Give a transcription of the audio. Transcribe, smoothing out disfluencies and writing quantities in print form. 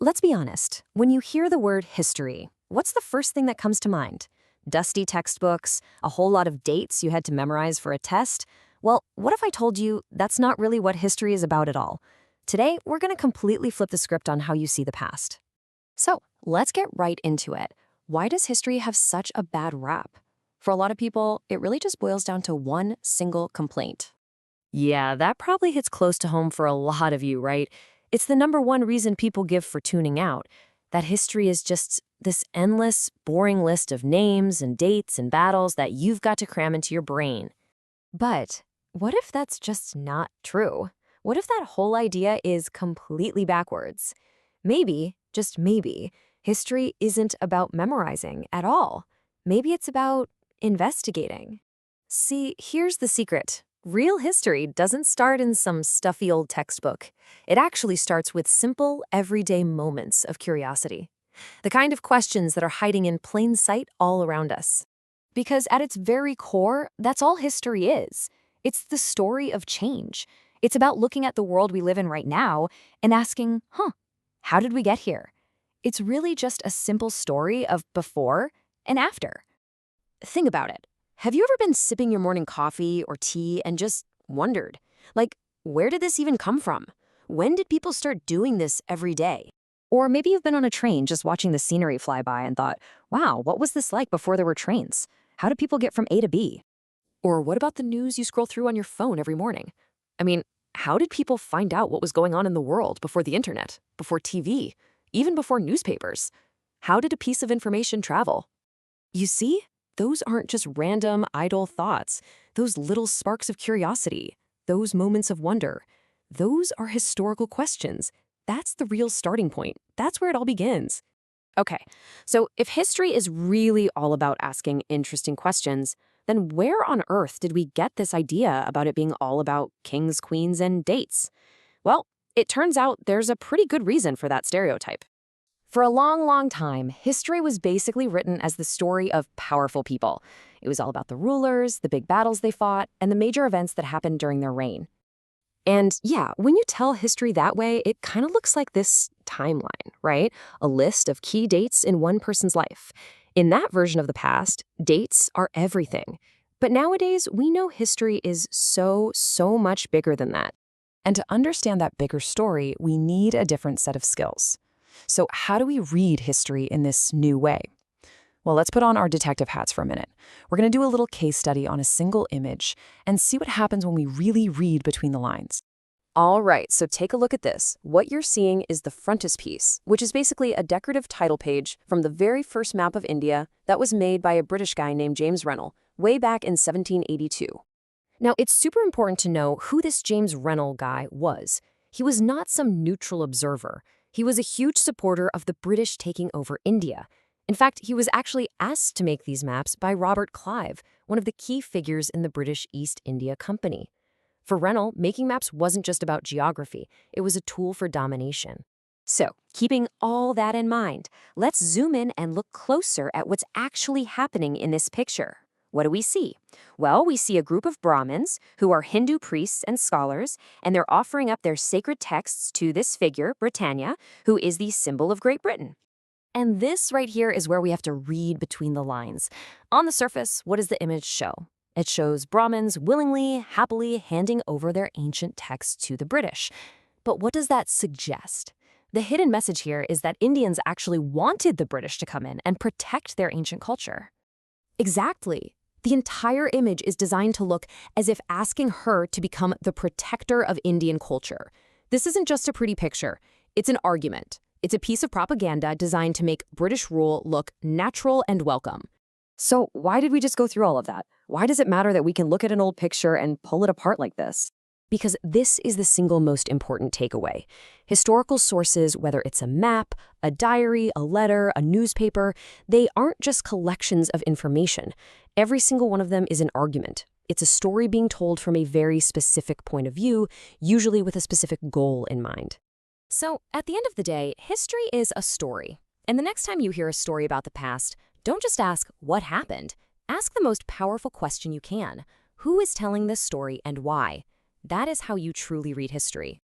let's be honest. When you hear the word history, what's the first thing that comes to mind? Dusty textbooks, a whole lot of dates you had to memorize for a test? Well, what if I told you that's not really what history is about at all? Today, we're going to completely flip the script on how you see the past. So, let's get right into it. Why does history have such a bad rap? For a lot of people, it really just boils down to one single complaint. Yeah, that probably hits close to home for a lot of you, right? It's the number one reason people give for tuning out. That history is just this endless, boring list of names and dates and battles that you've got to cram into your brain. But what if that's just not true? What if that whole idea is completely backwards? Maybe, just maybe, history isn't about memorizing at all. Maybe it's about investigating. See, here's the secret. Real history doesn't start in some stuffy old textbook. It actually starts with simple, everyday moments of curiosity. The kind of questions that are hiding in plain sight all around us. Because at its very core, that's all history is. It's the story of change. It's about looking at the world we live in right now and asking, how did we get here? It's really just a simple story of before and after. Think about it. Have you ever been sipping your morning coffee or tea and just wondered, where did this even come from? When did people start doing this every day? Or maybe you've been on a train just watching the scenery fly by and thought, wow, what was this like before there were trains? How did people get from A to B? Or what about the news you scroll through on your phone every morning? I mean, how did people find out what was going on in the world before the internet, before TV, even before newspapers? How did a piece of information travel? You see? Those aren't just random, idle thoughts. Those little sparks of curiosity, those moments of wonder, those are historical questions. That's the real starting point. That's where it all begins. Okay, so if history is really all about asking interesting questions, then where on earth did we get this idea about it being all about kings, queens, and dates? Well, it turns out there's a pretty good reason for that stereotype. For a long, long time, history was basically written as the story of powerful people. It was all about the rulers, the big battles they fought, and the major events that happened during their reign. And yeah, when you tell history that way, it kind of looks like this timeline, right? A list of key dates in one person's life. In that version of the past, dates are everything. But nowadays, we know history is so much bigger than that. And to understand that bigger story, we need a different set of skills. So how do we read history in this new way? Well, let's put on our detective hats for a minute. We're going to do a little case study on a single image and see what happens when we really read between the lines. All right, so take a look at this. What you're seeing is the frontispiece, which is basically a decorative title page from the very first map of India that was made by a British guy named James Rennell way back in 1782. Now, it's super important to know who this James Rennell guy was. He was not some neutral observer. He was a huge supporter of the British taking over India. In fact, he was actually asked to make these maps by Robert Clive, one of the key figures in the British East India Company. For Rennell, making maps wasn't just about geography, it was a tool for domination. So, keeping all that in mind, let's zoom in and look closer at what's actually happening in this picture. What do we see? Well, we see a group of Brahmins who are Hindu priests and scholars, and they're offering up their sacred texts to this figure, Britannia, who is the symbol of Great Britain. And this right here is where we have to read between the lines. On the surface, what does the image show? It shows Brahmins willingly, happily handing over their ancient texts to the British. But what does that suggest? The hidden message here is that Indians actually wanted the British to come in and protect their ancient culture. Exactly. The entire image is designed to look as if asking her to become the protector of Indian culture. This isn't just a pretty picture. It's an argument. It's a piece of propaganda designed to make British rule look natural and welcome. So why did we just go through all of that? Why does it matter that we can look at an old picture and pull it apart like this? Because this is the single most important takeaway. Historical sources, whether it's a map, a diary, a letter, a newspaper, they aren't just collections of information. Every single one of them is an argument. It's a story being told from a very specific point of view, usually with a specific goal in mind. So, at the end of the day, history is a story. And the next time you hear a story about the past, don't just ask, what happened? Ask the most powerful question you can. Who is telling this story and why? That is how you truly read history.